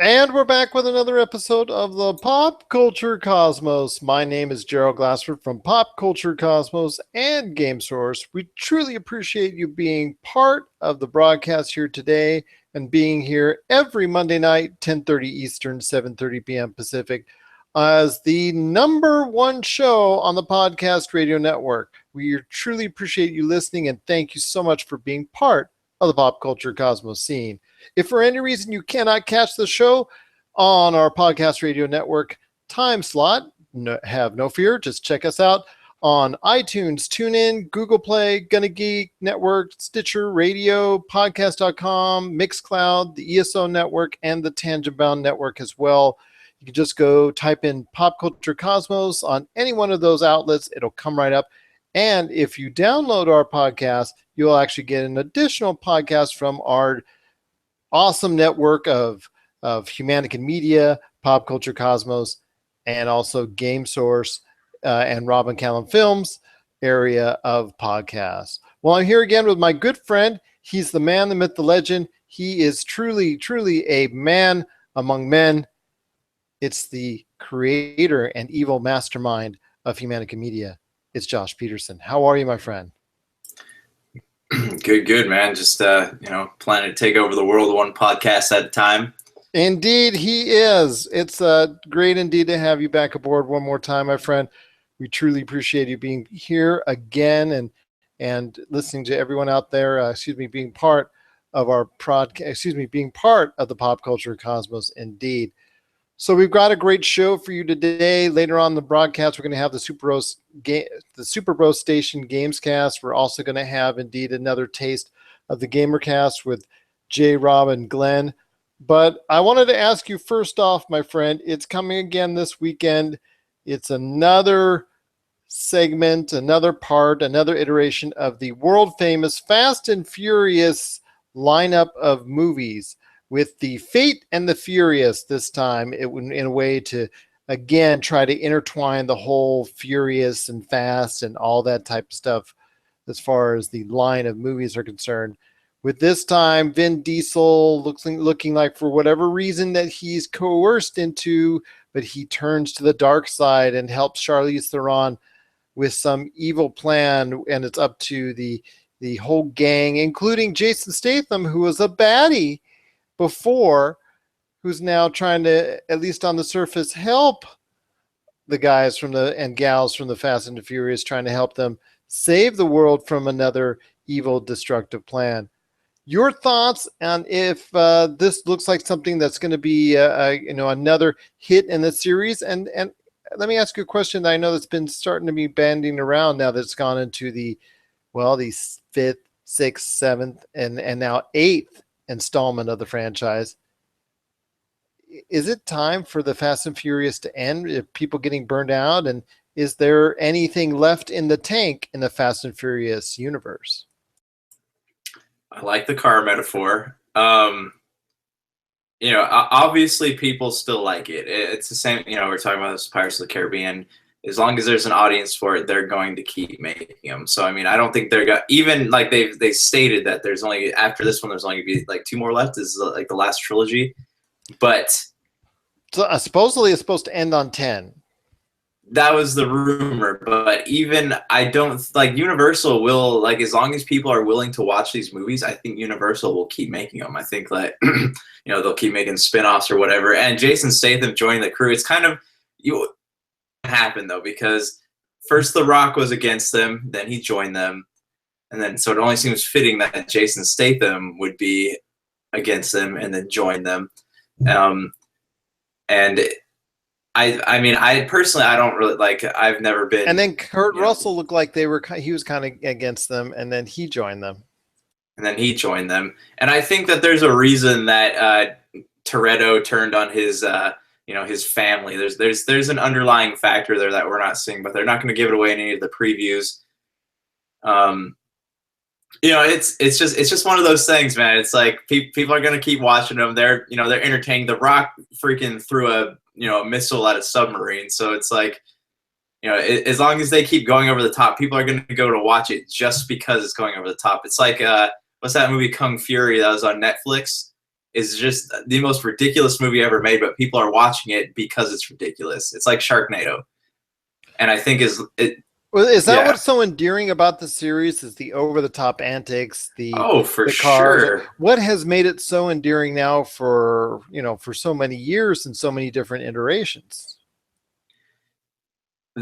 And we're back with another episode of the Pop Culture Cosmos. My name is Gerald Glassford from Pop Culture Cosmos and Game Source. We truly appreciate you being part of the broadcast here today and being here every Monday night, 10:30 Eastern, 7:30 p.m. Pacific, as the number one show on the podcast radio network. We truly appreciate you listening and thank you so much for being part of the Pop Culture Cosmos scene. If for any reason you cannot catch the show on our podcast radio network time slot, have no fear. Just check us out on iTunes, TuneIn, Google Play, Gonna Geek Network, Stitcher Radio, Podcast.com, Mixcloud, the ESO Network, and the Tangent Bound Network as well. You can just go type in Pop Culture Cosmos on any one of those outlets. It'll come right up. And if you download our podcast, you'll actually get an additional podcast from our awesome network of Humanican Media, Pop Culture Cosmos, and also Game Source and Robin Callan Films area of podcasts. Well, I'm here again with my good friend. He's the man, the myth, the legend. He is truly, truly a man among men. It's the creator and evil mastermind of Humanican Media. It's Josh Pederson. How are you, my friend? Good, man. Just, planning to take over the world one podcast at a time. Indeed, he is. It's great indeed to have you back aboard one more time, my friend. We truly appreciate you being here again and listening to everyone out there, being part of our being part of the Pop Culture Cosmos, indeed. So we've got a great show for you today. Later on in the broadcast, we're going to have the Super Bros Station Gamescast. We're also going to have, indeed, another taste of the Gamercast with J. Rob and Glenn. But I wanted to ask you first off, my friend, it's coming again this weekend. It's another segment, another part, another iteration of the world-famous Fast and Furious lineup of movies, with the Fate and the Furious this time, in a way to, again, try to intertwine the whole Furious and Fast and all that type of stuff as far as the line of movies are concerned. With this time, Vin Diesel looking like, for whatever reason that he's coerced into, but he turns to the dark side and helps Charlize Theron with some evil plan, and it's up to the whole gang, including Jason Statham, who was a baddie before, who's now trying to, at least on the surface, help the guys and gals from the Fast and the Furious, trying to help them save the world from another evil, destructive plan. Your thoughts on if this looks like something that's going to be another hit in the series? And let me ask you a question that I know that's been starting to be banding around now that it's gone into the 5th, 6th, 7th, and now 8th installment of the franchise. Is it time for the Fast and Furious to end? If people getting burned out, and is there anything left in the tank in the Fast and Furious universe? I like the car metaphor. Obviously people still like it. It's the same, we're talking about this Pirates of the Caribbean. As long as there's an audience for it, they're going to keep making them. So, I mean, I don't think they're going to, even like they stated that there's only, after this one, there's only going to be like 2 more left. This is like the last trilogy. But so supposedly it's supposed to end on 10. That was the rumor. But even, I don't, like, Universal will, like, as long as people are willing to watch these movies, I think Universal will keep making them. I think that, they'll keep making spin-offs or whatever. And Jason Statham joining the crew, it's kind of, happened though, because first The Rock was against them, then he joined them, and then so it only seems fitting that Jason Statham would be against them and then join them. And I personally, I don't really like. I've never been. And then Kurt Russell looked like he was kind of against them, and then he joined them. And I think that there's a reason that Toretto turned on his. His family. There's an underlying factor there that we're not seeing, but they're not going to give it away in any of the previews. It's just one of those things, man. It's like people are going to keep watching them. They're entertaining. The Rock freaking threw a missile at a submarine, so it's like, as long as they keep going over the top, people are going to go to watch it just because it's going over the top. It's like what's that movie Kung Fury that was on Netflix? is just the most ridiculous movie ever made, but people are watching it because it's ridiculous. It's like Sharknado. And I think Well, is that yeah. what's so endearing about the series? Is the over-the-top antics, the For the cars? sure. What has made it so endearing now for for so many years and so many different iterations?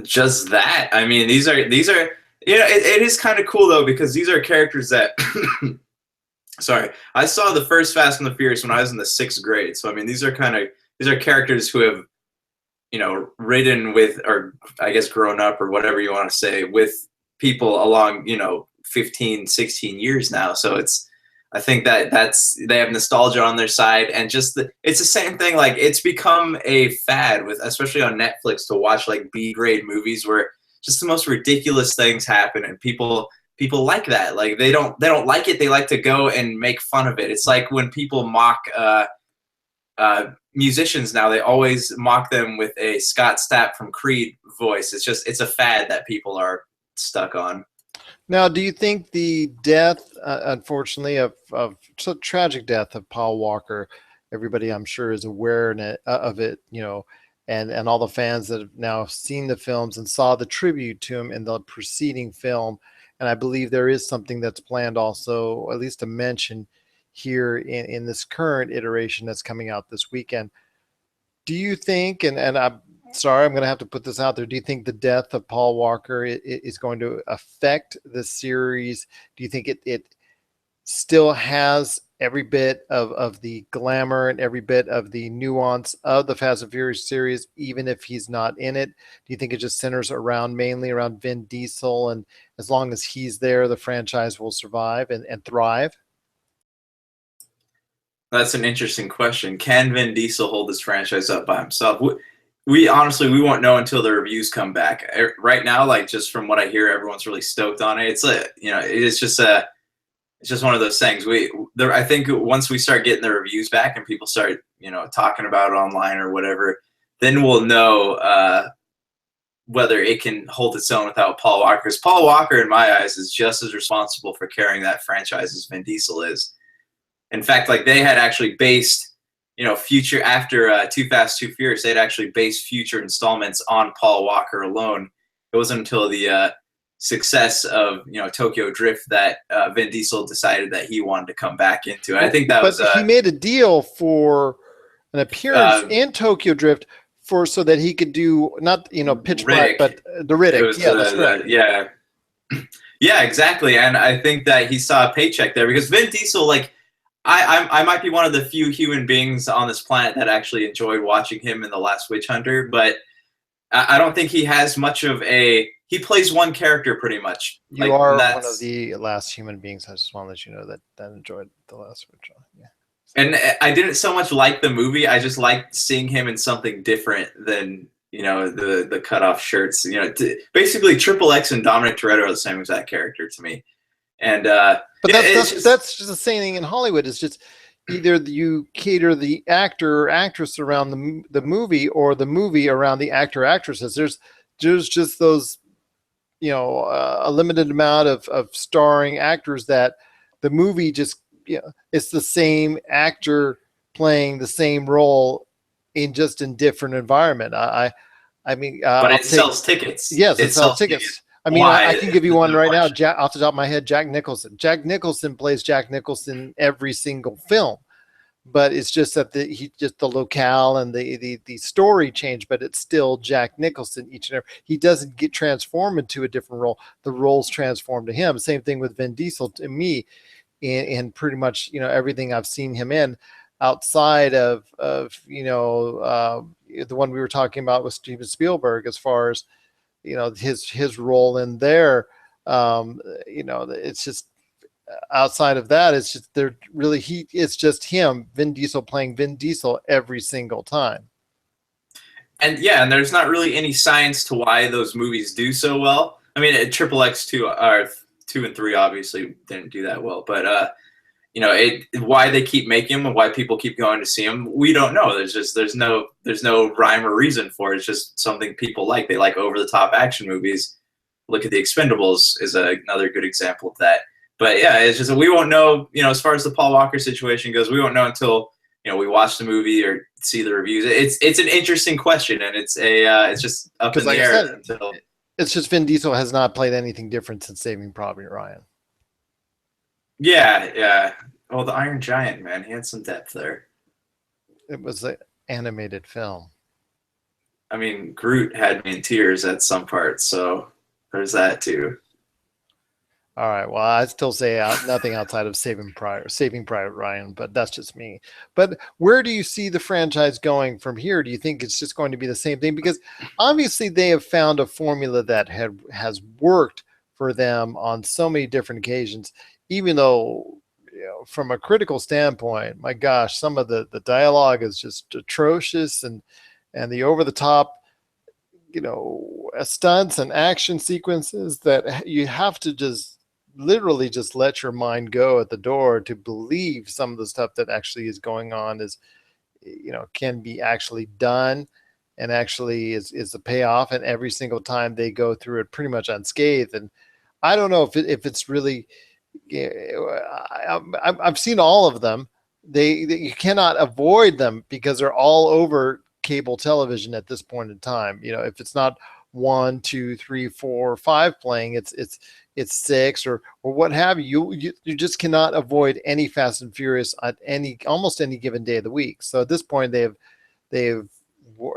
Just that. I mean, these are it is kind of cool though, because these are characters that sorry, I saw the first Fast and the Furious when I was in the 6th grade. So I mean, these are characters who have ridden with, or I guess grown up, or whatever you want to say, with people along 15, 16 years now. So I think they have nostalgia on their side, and just it's the same thing. Like, it's become a fad with, especially on Netflix, to watch like B-grade movies where just the most ridiculous things happen, and people like that. Like, they don't like it. They like to go and make fun of it. It's like when people mock musicians now, they always mock them with a Scott Stapp from Creed voice. It's a fad that people are stuck on. Now, do you think the death, unfortunately, of so tragic death of Paul Walker, everybody I'm sure is aware of it, and all the fans that have now seen the films and saw the tribute to him in the preceding film, and I believe there is something that's planned also, at least to mention here in this current iteration that's coming out this weekend. Do you think, and I'm sorry, I'm going to have to put this out there, do you think the death of Paul Walker is going to affect the series? Do you think it still has every bit of the glamour and every bit of the nuance of the Fast and Furious series, even if he's not in it? Do you think it just centers mainly around Vin Diesel, and as long as he's there, the franchise will survive and thrive? That's an interesting question. Can Vin Diesel hold this franchise up by himself? We honestly, we won't know until the reviews come back. Right now, like, just from what I hear, everyone's really stoked on it. It's just one of those things. I think once we start getting the reviews back and people start talking about it online or whatever, then we'll know whether it can hold its own without Paul Walker. Because Paul Walker, in my eyes, is just as responsible for carrying that franchise as Vin Diesel is. In fact, like, they had actually based, future, after Too Fast, Too Furious, they'd actually based future installments on Paul Walker alone. It wasn't until the success of Tokyo Drift that Vin Diesel decided that he wanted to come back into it. I think he made a deal for an appearance in Tokyo Drift so that he could do not Pitch Black, but the Riddick. That's right. Yeah, exactly. And I think that he saw a paycheck there, because Vin Diesel, like, I might be one of the few human beings on this planet that actually enjoyed watching him in The Last Witch Hunter, but I don't think he has much of he plays one character pretty much. You are one of the last human beings. I just want to let you know that enjoyed The Last Witch Hunter. Yeah. And I didn't so much like the movie. I just liked seeing him in something different than the cutoff shirts. Basically, Triple X and Dominic Toretto are the same exact character to me. And but that's just the same thing in Hollywood. It's just either you cater the actor or actress around the movie, or the movie around the actor or actresses. There's just those a limited amount of starring actors that the movie just it's the same actor playing the same role in different environment. I mean, but it sells tickets. Yes, it sells tickets. I mean, I can give you one right now, off the top of my head. Jack Nicholson. Jack Nicholson plays Jack Nicholson every single film, but it's just that the locale and the story change, but it's still Jack Nicholson each and every. He doesn't get transformed into a different role. The roles transform to him. Same thing with Vin Diesel to me, in pretty much everything I've seen him in, outside of the one we were talking about with Steven Spielberg, as far as his role in there. It's just outside of that, it's just it's just him, Vin Diesel, playing Vin Diesel every single time. And there's not really any science to why those movies do so well. I mean, Triple X 2 and 3 obviously didn't do that well, but why they keep making them and why people keep going to see them, we don't know. There's no rhyme or reason for it. It's just something people like. They like over the top action movies. Look at The Expendables is another good example of that. But yeah, it's just we won't know. As far as the Paul Walker situation goes, we won't know until we watch the movie or see the reviews. It's an interesting question, and it's just up in the like air I said, until. it's just Vin Diesel has not played anything different since Saving Private Ryan. Yeah. Well, the Iron Giant, man, he had some depth there. It was an animated film. I mean, Groot had me in tears at some parts, so there's that too. All right. Well, I still say nothing outside of Saving Private Ryan, but that's just me. But where do you see the franchise going from here? Do you think it's just going to be the same thing? Because obviously they have found a formula that has worked for them on so many different occasions, even though, from a critical standpoint, my gosh, some of the dialogue is just atrocious, and the over the top, stunts and action sequences that you have to just literally just let your mind go at the door to believe some of the stuff that actually is going on is, can be actually done, and actually is a payoff. And every single time they go through it pretty much unscathed. And I don't know if it's really, I've seen all of them. You cannot avoid them because they're all over cable television at this point in time. If it's not 1, 2, 3, 4, 5 playing, it's 6 or what have you. You just cannot avoid any Fast and Furious at almost any given day of the week. So at this point, they've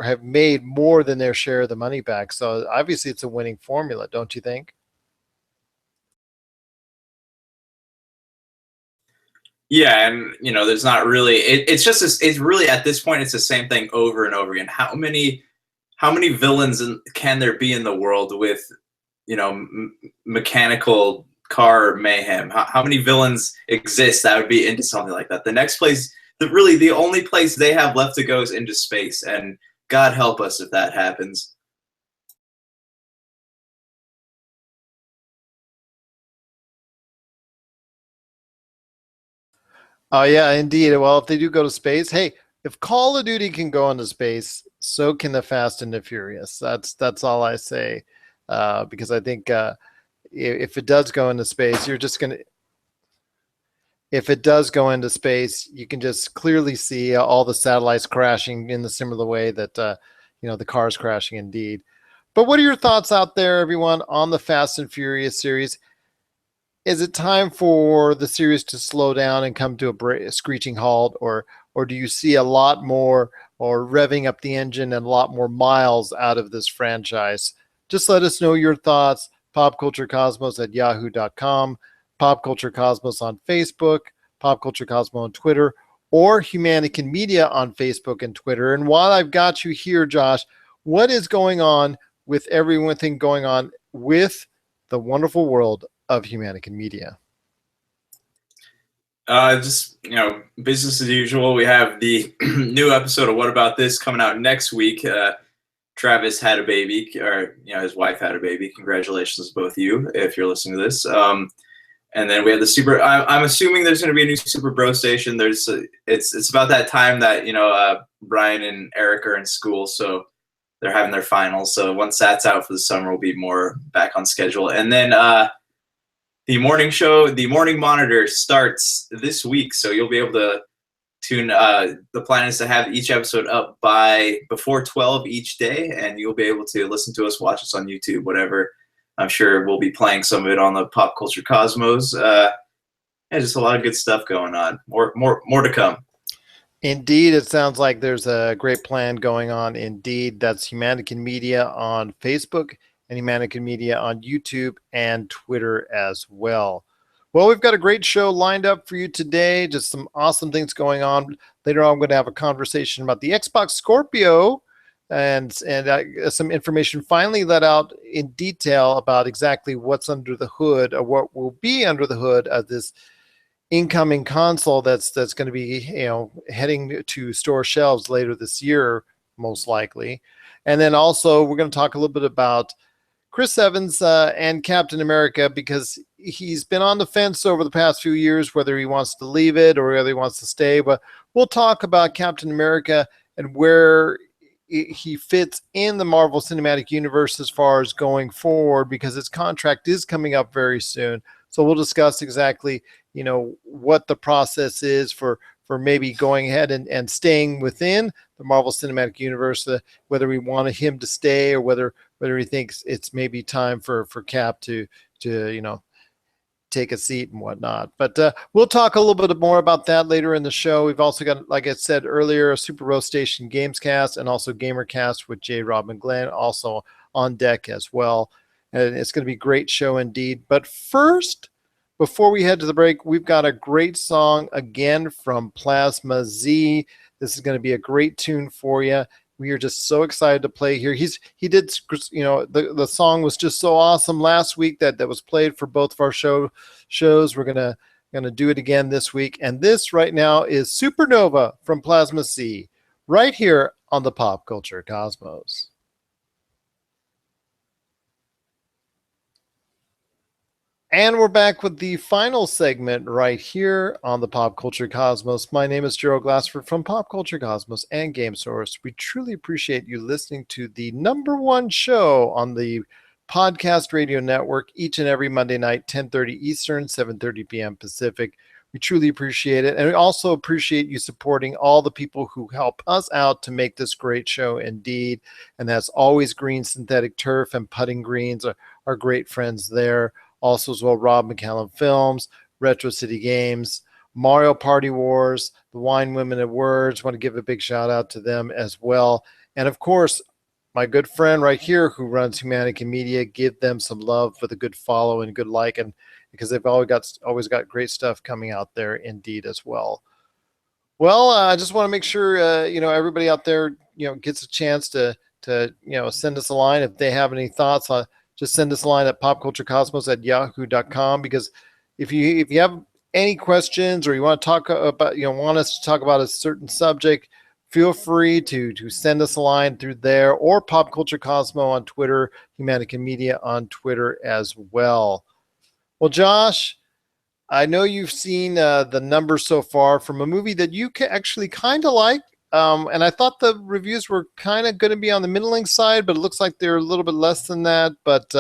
have made more than their share of the money back. So obviously, it's a winning formula, don't you think? Yeah, and there's not really. It's just it's really at this point it's the same thing over and over again. How many villains can there be in the world with mechanical car mayhem? How many villains exist that would be into something like that? The next place, the only place they have left to go is into space, and God help us if that happens. Oh yeah, indeed. Well, if they do go to space, hey, if Call of Duty can go into space, so can the Fast and the Furious. That's all I say, because I think if it does go into space, you're just gonna. If it does go into space, you can just clearly see all the satellites crashing in the similar way that the cars crashing indeed. But what are your thoughts out there, everyone, on the Fast and Furious series? Is it time for the series to slow down and come to a screeching halt, or do you see a lot more, or revving up the engine and a lot more miles out of this franchise? Just let us know your thoughts. popculturecosmos@yahoo.com, Pop Culture Cosmos on Facebook, Pop Culture Cosmos on Twitter, or Humanican Media on Facebook and Twitter. And while I've got you here, Josh, what is going on with everything going on with the wonderful world of Humanican Media? Just business as usual. We have the new episode of What About This coming out next week. Travis had a baby, or his wife had a baby. Congratulations, both of you, if you're listening to this. And then we have the super. I'm assuming there's going to be a new Super Bro station. It's about that time that Brian and Eric are in school, so they're having their finals. So once that's out for the summer, we'll be more back on schedule. And then the morning show, the Morning Monitor, starts this week, so you'll be able to tune. The plan is to have each episode up by before 12 each day, and you'll be able to listen to us, watch us on YouTube, whatever. I'm sure we'll be playing some of it on the Pop Culture Cosmos. Just a lot of good stuff going on. More to come. Indeed, it sounds like there's a great plan going on. Indeed, that's Humanican Media on Facebook and Humanican Media on YouTube and Twitter as well. Well, we've got a great show lined up for you today. Just some awesome things going on. Later on, I'm going to have a conversation about the Xbox Scorpio and some information finally let out in detail about exactly what's under the hood, or what will be under the hood of this incoming console that's going to be heading to store shelves later this year, most likely. And then also we're going to talk a little bit about Chris Evans and Captain America, because he's been on the fence over the past few years whether he wants to leave it or whether he wants to stay. But we'll talk about Captain America and where he fits in the Marvel Cinematic Universe as far as going forward, because his contract is coming up very soon. So we'll discuss exactly, what the process is for maybe going ahead and staying within the Marvel Cinematic Universe, whether we want him to stay or whether he thinks it's maybe time for Cap to take a seat and whatnot. But we'll talk a little bit more about that later in the show. We've also got, like I said earlier, a Super Row Station Gamescast and also Gamercast with J. Rob and Glenn also on deck as well. And it's going to be a great show indeed. But first, before we head to the break, we've got a great song again from Plasma Z. This is going to be a great tune for you. We are just so excited to play here. He did, the song was just so awesome last week that was played for both of our shows. We're gonna do it again this week. And this right now is Supernova from Plasma C, right here on the Pop Culture Cosmos. And we're back with the final segment right here on the Pop Culture Cosmos. My name is Gerald GLASSFORD from Pop Culture Cosmos and Game Source. We truly appreciate you listening to the #1 show on the podcast radio network each and every Monday night, 10:30 Eastern, 7:30 p.m. Pacific. We truly appreciate it. And we also appreciate you supporting all the people who help us out to make this great show indeed. And that's always Green Synthetic Turf and Putting Greens, our great friends there. Also as well, Rob McCallum Films, Retro City Games, Mario Party Wars, the Wine Women and Words. Want to give a big shout out to them as well. And of course, my good friend right here who runs Humanica Media, give them some love with a good follow and good like, and because they've always got great stuff coming out there indeed as well. Well, I just want to make sure everybody out there gets a chance to send us a line if they have any thoughts on. Just send us a line at popculturecosmos@yahoo.com, because if you have any questions or you want to talk about, want us to talk about a certain subject, feel free to send us a line through there, or Pop Culture Cosmo on Twitter, Humanica Media on Twitter as well. Well, Josh, I know you've seen the numbers so far from a movie that you actually kind of like. And I thought the reviews were kind of going to be on the middling side, but it looks like they're a little bit less than that. But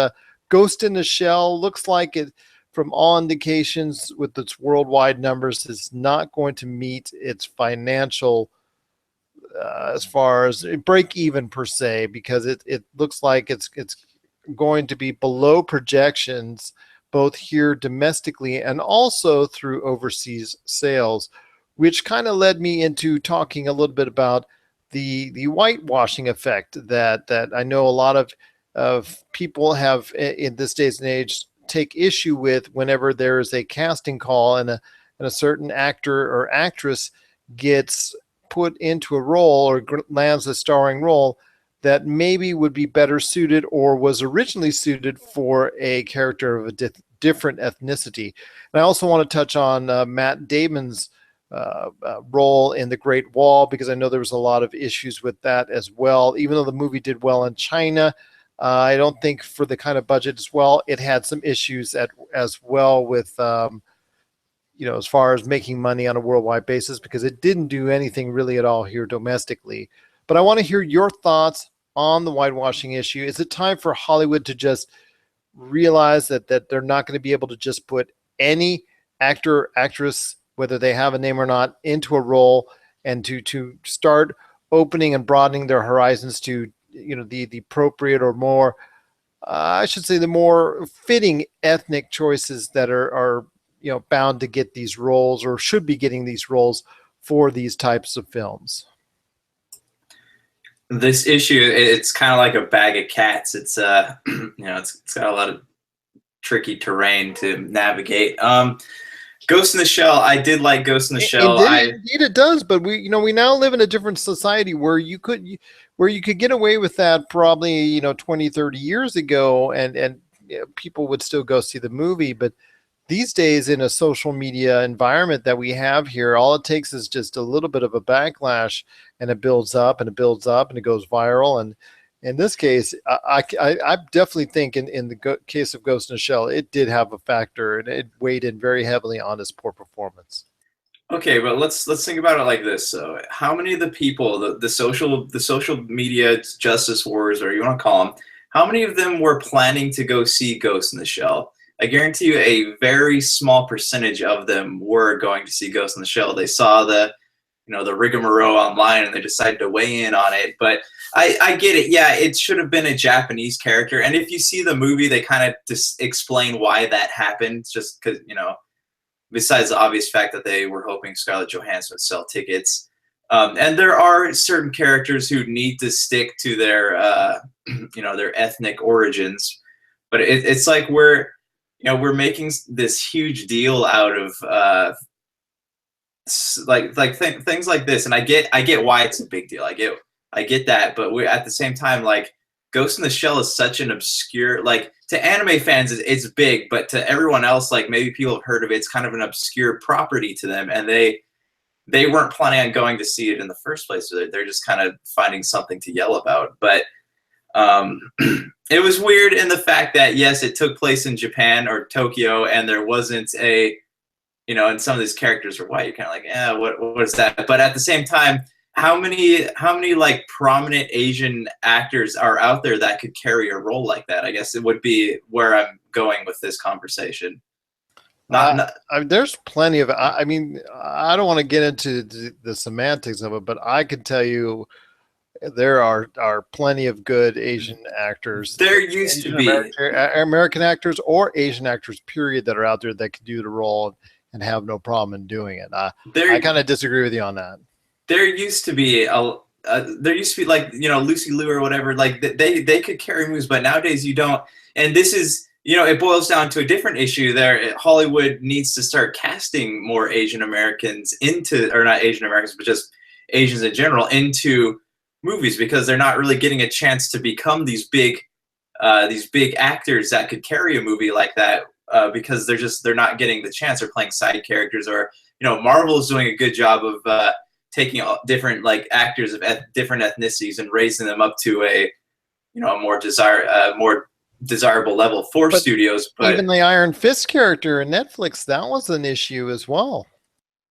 Ghost in the Shell looks like it, from all indications with its worldwide numbers, is not going to meet its financial, as far as break even per se, because it looks like it's going to be below projections, both here domestically and also through overseas sales, which kind of led me into talking a little bit about the whitewashing effect that I know a lot of people have in this days and age take issue with whenever there is a casting call and a certain actor or actress gets put into a role or lands a starring role that maybe would be better suited or was originally suited for a character of a different ethnicity. And I also want to touch on Matt Damon's role in The Great Wall, because I know there was a lot of issues with that as well. Even though the movie did well in China, I don't think for the kind of budget as well, it had some issues as well with, as far as making money on a worldwide basis, because it didn't do anything really at all here domestically. But I want to hear your thoughts on the whitewashing issue. Is it time for Hollywood to just realize that they're not going to be able to just put any actor or actress, whether they have a name or not, into a role, and to start opening and broadening their horizons to the appropriate or more, I should say, the more fitting ethnic choices that are bound to get these roles or should be getting these roles for these types of films? This issue, it's kind of like a bag of cats. It's it's got a lot of tricky terrain to navigate. Ghost in the Shell, I did like Ghost in the Shell. Indeed it does, but we now live in a different society where you could get away with that probably 20, 30 years ago, and people would still go see the movie. But these days, in a social media environment that we have here, all it takes is just a little bit of a backlash, and it builds up and it builds up and it goes viral. And in this case, I definitely think in the case of Ghost in the Shell, it did have a factor, and it weighed in very heavily on his poor performance. Okay, but let's think about it like this. So, how many of the people, the social media justice wars, or you want to call them, how many of them were planning to go see Ghost in the Shell? I guarantee you a very small percentage of them were going to see Ghost in the Shell. They saw the the rigmarole online, and they decided to weigh in on it. But I get it. Yeah, it should have been a Japanese character. And if you see the movie, they kind of just explain why that happened, just because, besides the obvious fact that they were hoping Scarlett Johansson would sell tickets. And there are certain characters who need to stick to their, their ethnic origins. But it's like we're making this huge deal out of things like this, and I get why it's a big deal. I get that, but we're at the same time, like, Ghost in the Shell is such an obscure, like, to anime fans it's big, but to everyone else, like, maybe people have heard of it, it's kind of an obscure property to them, and they weren't planning on going to see it in the first place. So they're just kind of finding something to yell about. But it was weird in the fact that, yes, it took place in Japan or Tokyo, and there wasn't and some of these characters were white. You're kind of like, yeah, what is that? But at the same time, how many like prominent Asian actors are out there that could carry a role like that? I guess it would be where I'm going with this conversation. There's plenty of. I mean, I don't want to get into the semantics of it, but I can tell you there are plenty of good Asian actors. There used to be American actors or Asian actors, period, that are out there that could do the role and have no problem in doing it. I kind of disagree with you on that. There used to be like, Lucy Liu or whatever, like they could carry movies, but nowadays you don't. And this is, it boils down to a different issue there. Hollywood needs to start casting more Asian Americans or not Asian Americans, but just Asians in general into movies, because they're not really getting a chance to become these big actors that could carry a movie like that, because they're not getting the chance. They're playing side characters, or Marvel is doing a good job of taking different, like, actors of different ethnicities and raising them up to a more desirable level for studios. But even the Iron Fist character in Netflix, that was an issue as well.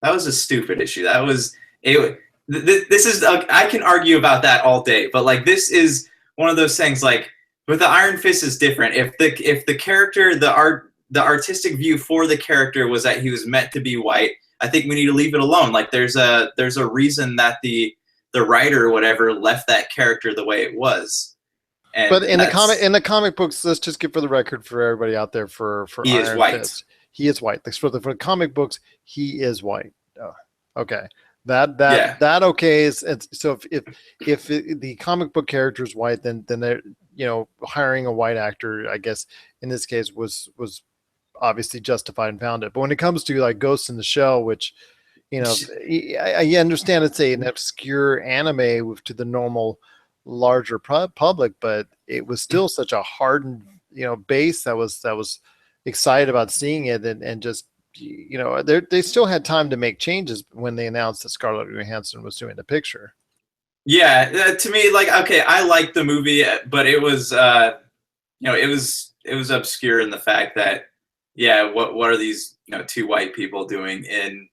That was a stupid issue. That was this is, I can argue about that all day, but, like, this is one of those things, like, with the Iron Fist is different. If the character, the artistic view for the character was that he was meant to be white, I think we need to leave it alone. Like, there's a reason that the writer or whatever left that character the way it was. But in the comic books, let's just get for the record for everybody out there, for he Iron is white. Fist, he is white. For the comic books, he is white. Oh, okay. That okay is, so if the comic book character is white, then they're hiring a white actor, I guess in this case was obviously justified and founded. But when it comes to, like, Ghost in the Shell, which I understand it's an obscure anime to the normal larger public, but it was still such a hardened base that was excited about seeing it, and just they still had time to make changes when they announced that Scarlett Johansson was doing the picture. Yeah, to me, like, okay, I liked the movie, but it was it was obscure in the fact that, yeah, what are these two white people doing in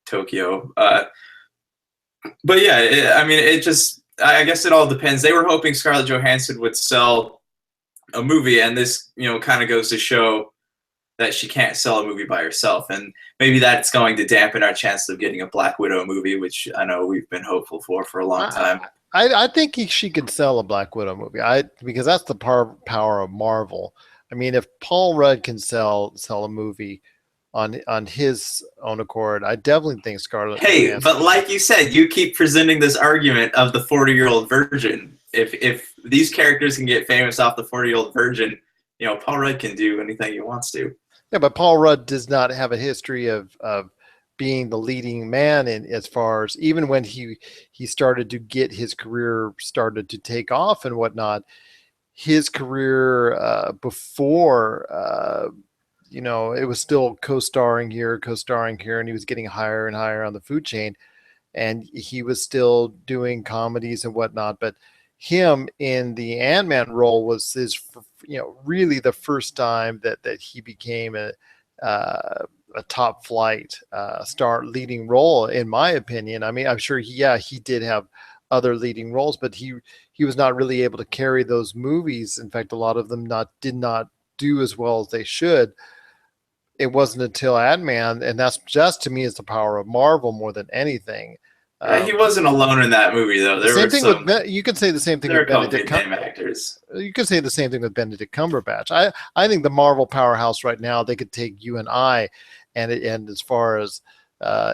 Tokyo? But yeah, I mean, I guess it all depends. They were hoping Scarlett Johansson would sell a movie, and this kind of goes to show that she can't sell a movie by herself, and maybe that's going to dampen our chances of getting a Black Widow movie, which I know we've been hopeful for a long time. I think she could sell a Black Widow movie. Because that's the power of Marvel. I mean, if Paul Rudd can sell a movie on his own accord, I definitely think Scarlett. Hey, but like you said, you keep presenting this argument of the 40-year-old virgin. If these characters can get famous off the 40-year-old virgin, Paul Rudd can do anything he wants to. Yeah, but Paul Rudd does not have a history of being the leading man in, as far as, even when he started to get his career started to take off and whatnot, his career before it was still co-starring here, and he was getting higher and higher on the food chain, and he was still doing comedies and whatnot. But him in the Ant-Man role was his, really the first time that he became a top flight star leading role, in my opinion. I mean, I'm sure he did have other leading roles, but he was not really able to carry those movies. In fact, a lot of them did not do as well as they should. It wasn't until Ant-Man, and that's just, to me, is the power of Marvel more than anything, Yeah, he wasn't alone in that movie though. There Same were thing some. with you could say the same thing There are with a couple Benedict. big name actors. You could say the same thing with Benedict Cumberbatch. I think the Marvel powerhouse right now, they could take you and I, and as far as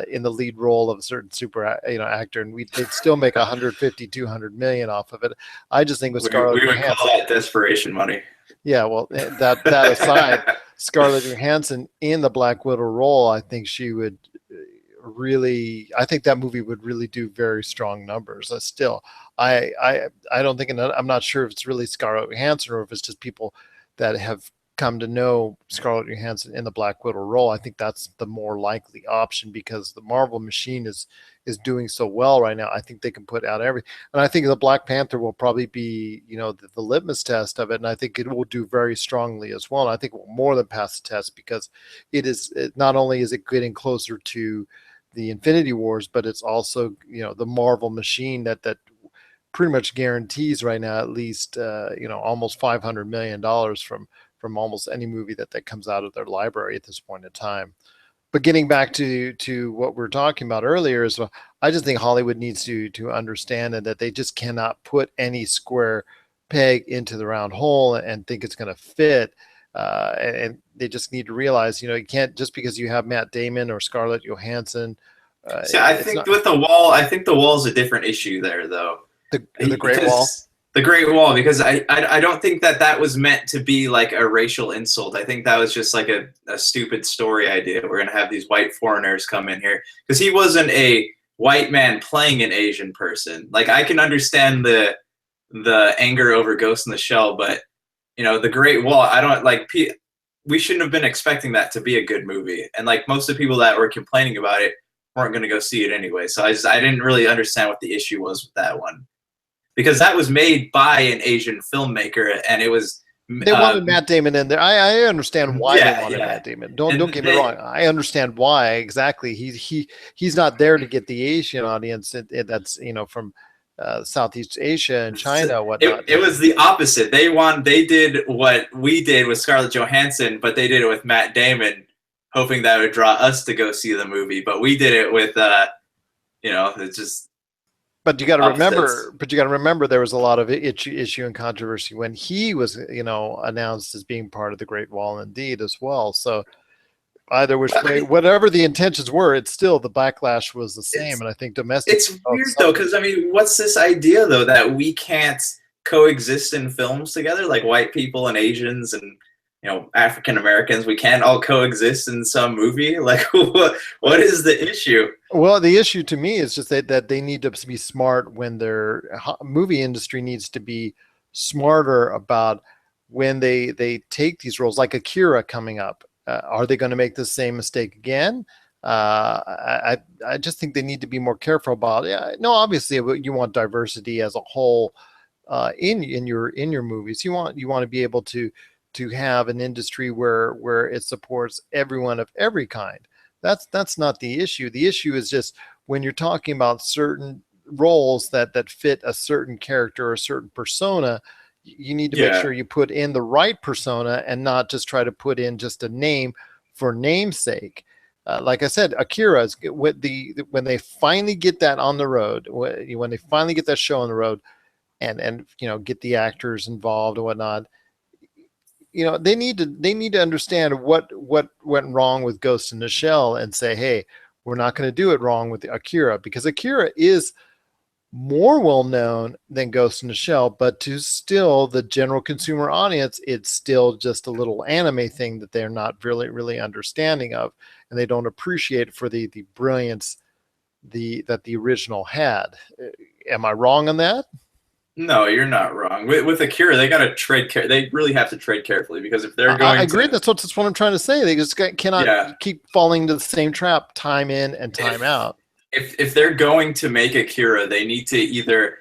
in the lead role of a certain super actor, and they'd still make 150, 200 million off of it. I just think with Scarlett We would Johansson, call that desperation money. yeah. Well, that aside, Scarlett Johansson in the Black Widow role, I think she would really. I think that movie would really do very strong numbers. Still, I don't think, and I'm not sure if it's really Scarlett Johansson or if it's just people that have come to know Scarlett Johansson in the Black Widow role. I think that's the more likely option because the Marvel machine is doing so well right now. I think they can put out everything, and I think the Black Panther will probably be the litmus test of it, and I think it will do very strongly as well. And I think it will more than pass the test because not only is it getting closer to the Infinity Wars, but it's also the Marvel machine that pretty much guarantees right now at least almost $500 million from almost any movie that comes out of their library at this point in time. But getting back to what we were talking about earlier is I just think Hollywood needs to understand that they just cannot put any square peg into the round hole and think it's going to fit. And they just need to realize, you can't, just because you have Matt Damon or Scarlett Johansson. See, I think with the wall, I think the wall is a different issue there, though. The Great Wall. The Great Wall, because I don't think that was meant to be like a racial insult. I think that was just like a stupid story idea. We're going to have these white foreigners come in here. Because he wasn't a white man playing an Asian person. Like, I can understand the anger over Ghost in the Shell, but, the Great Wall, I don't, like, we shouldn't have been expecting that to be a good movie. And, like, most of the people that were complaining about it weren't going to go see it anyway. So I didn't really understand what the issue was with that one. Because that was made by an Asian filmmaker, and it was. They wanted Matt Damon in there. I understand why they wanted Matt Damon. Don't get me wrong. I understand why exactly. He's not there to get the Asian audience. That's from Southeast Asia and China, whatnot. It was the opposite. They did what we did with Scarlett Johansson, but they did it with Matt Damon, hoping that would draw us to go see the movie. But we did it with, it's just. But you got to remember, there was a lot of issue and controversy when he was, announced as being part of the Great Wall, indeed, as well. So either which way, whatever the intentions were, it's still the backlash was the same. And I think domestic. It's weird though, because what's this idea though that we can't coexist in films together, like white people and Asians and African Americans, we can't all coexist in some movie? Like, what is the issue? Well, the issue to me is just that they need to be smart when their movie industry needs to be smarter about when they take these roles, like Akira coming up. Are they going to make the same mistake again? I just think they need to be more careful about it. No, obviously you want diversity as a whole in your movies. You want to be able to have an industry where it supports everyone of every kind. That's not the issue. The issue is just when you're talking about certain roles that fit a certain character or a certain persona, you need to make sure you put in the right persona and not just try to put in just a name for namesake. Like I said, Akira, when they finally get that on the road, when they finally get that show on the road and get the actors involved and whatnot, they need to understand what went wrong with Ghost in the Shell and say, hey, we're not going to do it wrong with Akira, because Akira is more well known than Ghost in the Shell, but to still the general consumer audience, it's still just a little anime thing that they're not really understanding of, and they don't appreciate it for the brilliance that the original had. Am I wrong on that? No, you're not wrong. With Akira, they got to tread care. They really have to tread carefully, because if they're going, I agree. That's what I'm trying to say. They just cannot keep falling into the same trap time in and time out. If they're going to make Akira, they need to either,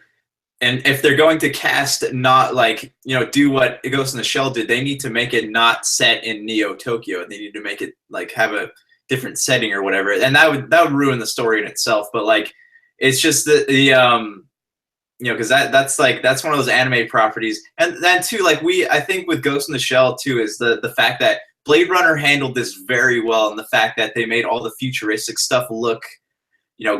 and if they're going to cast not like do what Ghost in the Shell did, they need to make it not set in Neo Tokyo. They need to make it like have a different setting or whatever, and that would ruin the story in itself. But like, it's just because that's one of those anime properties. And then too, like I think with Ghost in the Shell too is the fact that Blade Runner handled this very well, and the fact that they made all the futuristic stuff look,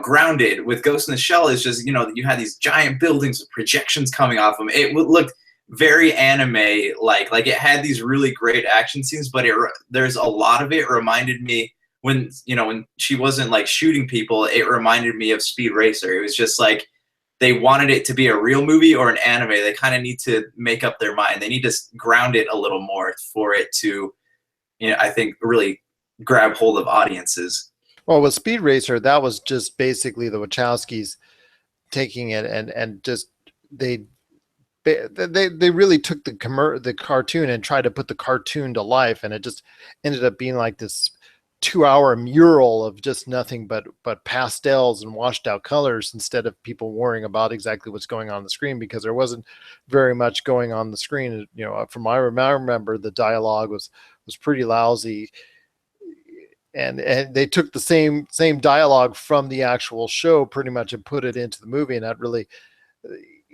grounded. With Ghost in the Shell, is just, you had these giant buildings with projections coming off them. It looked very anime like it had these really great action scenes, but there's a lot of it reminded me when she wasn't like shooting people, it reminded me of Speed Racer. It was just like they wanted it to be a real movie or an anime. They kind of need to make up their mind. They need to ground it a little more for it to, I think, really grab hold of audiences. Well, with Speed Racer, that was just basically the Wachowskis taking it and just they really took the cartoon and tried to put the cartoon to life, and it just ended up being like this 2-hour mural of just nothing but pastels and washed out colors, instead of people worrying about exactly what's going on the screen, because there wasn't very much going on the screen. From I remember the dialogue was pretty lousy, and they took the same dialogue from the actual show pretty much and put it into the movie, and that really,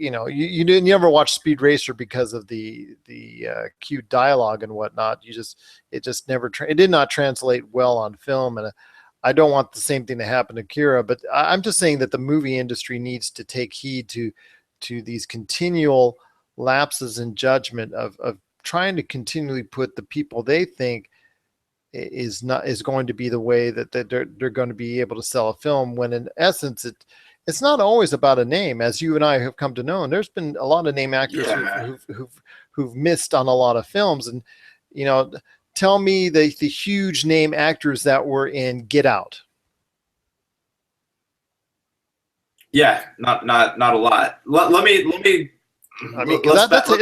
you didn't never watch Speed Racer because of the cute dialogue and whatnot. It did not translate well on film, and I don't want the same thing to happen to Kira. But I'm just saying that the movie industry needs to take heed to these continual lapses in judgment of trying to continually put the people they think is going to be the way that they're going to be able to sell a film, when in essence it's not always about a name, as you and I have come to know. And there's been a lot of name actors who've missed on a lot of films. And, tell me the huge name actors that were in Get Out. Yeah, not a lot. Let me. I mean,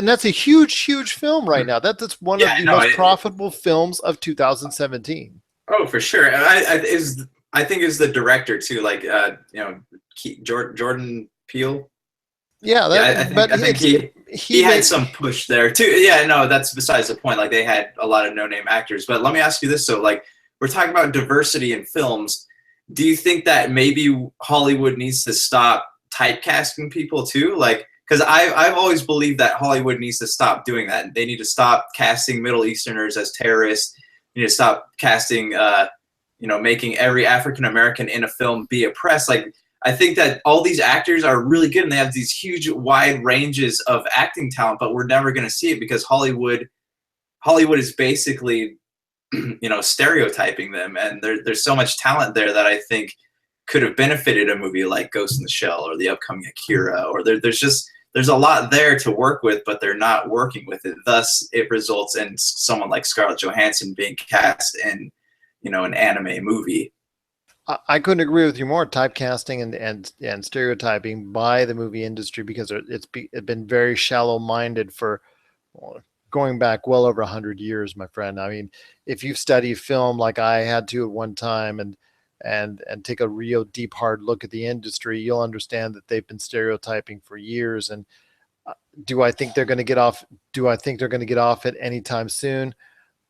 that's a huge film right now. That's one of the most profitable films of 2017. Oh, for sure. I think is the director too, like Jordan Peele. Yeah, I think he had some push there too. Yeah, no, that's besides the point. Like, they had a lot of no-name actors. But let me ask you this: so, like, we're talking about diversity in films. Do you think that maybe Hollywood needs to stop typecasting people too? Like, because I've always believed that Hollywood needs to stop doing that. They need to stop casting Middle Easterners as terrorists. They need to stop casting, making every African American in a film be oppressed. Like, I think that all these actors are really good, and they have these huge, wide ranges of acting talent, but we're never going to see it because Hollywood is basically, stereotyping them. And there's so much talent there that I think could have benefited a movie like Ghost in the Shell or the upcoming Akira, or there's a lot there to work with, but they're not working with it. Thus, it results in someone like Scarlett Johansson being cast in, an anime movie. I couldn't agree with you more. Typecasting and stereotyping by the movie industry, because it's been very shallow-minded for going back well over 100 years, my friend. I mean, if you've studied film like I had to at one time, and take a real deep, hard look at the industry, you'll understand that they've been stereotyping for years. And do I think they're going to get off? Do I think they're going to get off it anytime soon?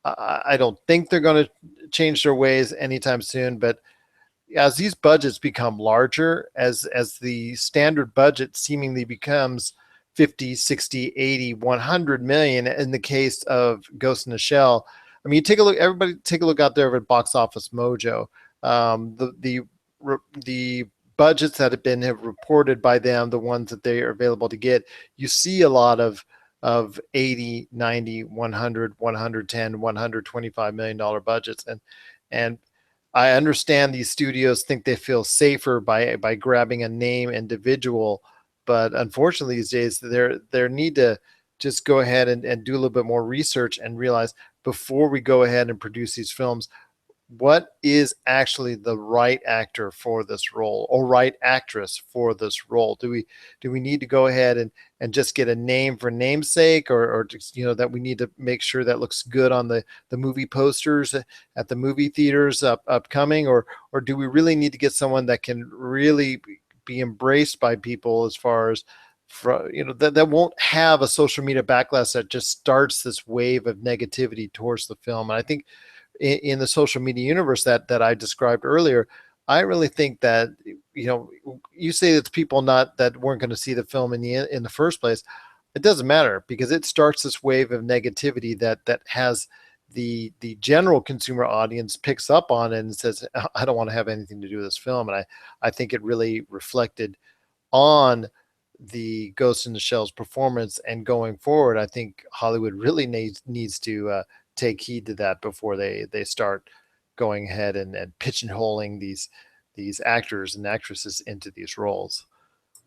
I don't think they're going to change their ways anytime soon. But as these budgets become larger, as the standard budget seemingly becomes 50, 60, 80, 100 million in the case of Ghost in the Shell. I mean, everybody take a look out there at Box Office Mojo. The budgets that have reported by them, the ones that they are available to get, you see a lot of 80, 90, 100, 110, 125 million dollar budgets. And I understand these studios think they feel safer by grabbing a name individual, but unfortunately these days there need to just go ahead and do a little bit more research and realize, before we go ahead and produce these films, what is actually the right actor for this role, or right actress for this role? Do we need to go ahead and just get a name for namesake, or just, that we need to make sure that looks good on the movie posters at the movie theaters upcoming, or do we really need to get someone that can really be embraced by people, as far as that won't have a social media backlash that just starts this wave of negativity towards the film? And I think in the social media universe that I described earlier, I really think that, you say it's people that weren't going to see the film in the first place. It doesn't matter, because it starts this wave of negativity that has the general consumer audience picks up on it and says, I don't want to have anything to do with this film. And I think it really reflected on the Ghost in the Shell's performance. And going forward, I think Hollywood really needs to take heed to that before they start going ahead and pigeonholing these actors and actresses into these roles.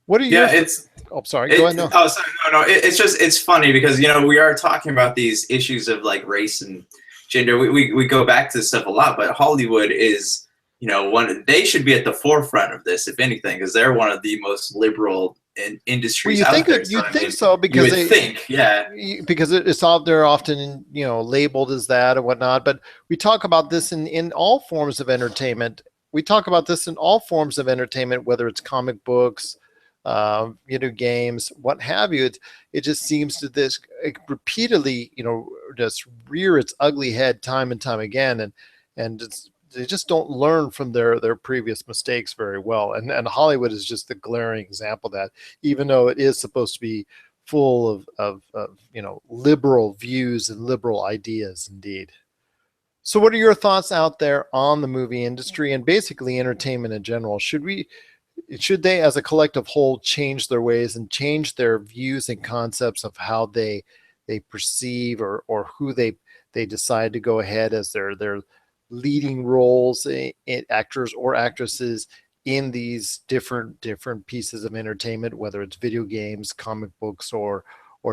What are your? Yeah, it's. Oh, sorry. Go ahead. No. Oh, sorry, no. It's just it's funny because we are talking about these issues of like race and gender. We go back to this stuff a lot, but Hollywood is they should be at the forefront of this, if anything, because they're one of the most liberal industries out there. You think so because you would think, yeah, because it's out there often labeled as that and whatnot. But we talk about this in all forms of entertainment. We talk about this in all forms of entertainment, whether it's comic books, video games, what have you. It just seems to this repeatedly, just rear its ugly head time and time again, and they just don't learn from their previous mistakes very well. And Hollywood is just the glaring example of that, even though it is supposed to be full of liberal views and liberal ideas indeed. So what are your thoughts out there on the movie industry and basically entertainment in general? Should they as a collective whole change their ways and change their views and concepts of how they perceive or who they decide to go ahead as their leading roles in actors or actresses in these different pieces of entertainment, whether it's video games, comic books, or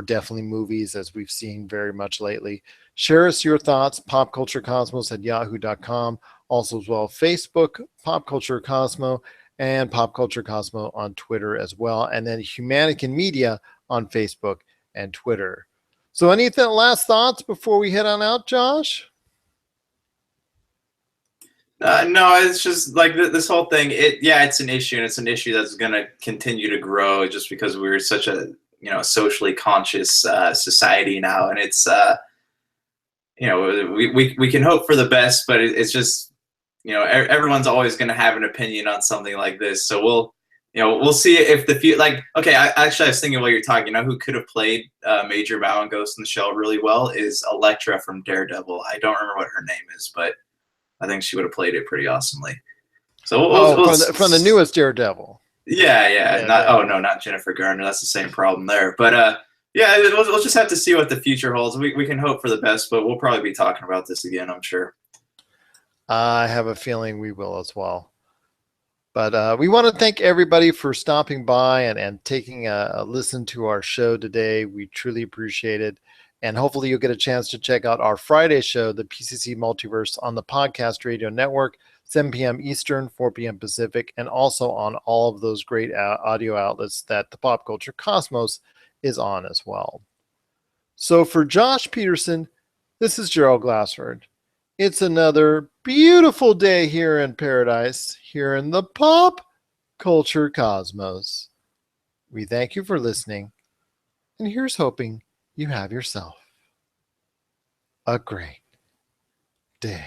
definitely movies, as we've seen very much lately? Share us your thoughts, popculturecosmos@yahoo.com. Also as well, Facebook, Pop Culture Cosmo, and Pop Culture Cosmo on Twitter as well. And then Humanican Media on Facebook and Twitter. So any last thoughts before we head on out, Josh? No, it's just like this whole thing. It's an issue, and it's an issue that's going to continue to grow just because we're such a socially conscious society now, and it's we can hope for the best, but it's just everyone's always going to have an opinion on something like this. So we'll see if okay. I was thinking while you're talking, who could have played Major Bow and Ghost in the Shell really well is Elektra from Daredevil. I don't remember what her name is, but I think she would have played it pretty awesomely. So from the newest Daredevil. Yeah. Not Jennifer Garner. That's the same problem there. But we'll just have to see what the future holds. We can hope for the best, but we'll probably be talking about this again, I'm sure. I have a feeling we will as well. But we want to thank everybody for stopping by and taking a listen to our show today. We truly appreciate it. And hopefully you'll get a chance to check out our Friday show, the PCC Multiverse, on the Podcast Radio Network, 7 p.m. Eastern, 4 p.m. Pacific, and also on all of those great audio outlets that the Pop Culture Cosmos is on as well. So for Josh Pederson, this is Gerald Glassford. It's another beautiful day here in paradise, here in the Pop Culture Cosmos. We thank you for listening, and here's hoping you have yourself a great day.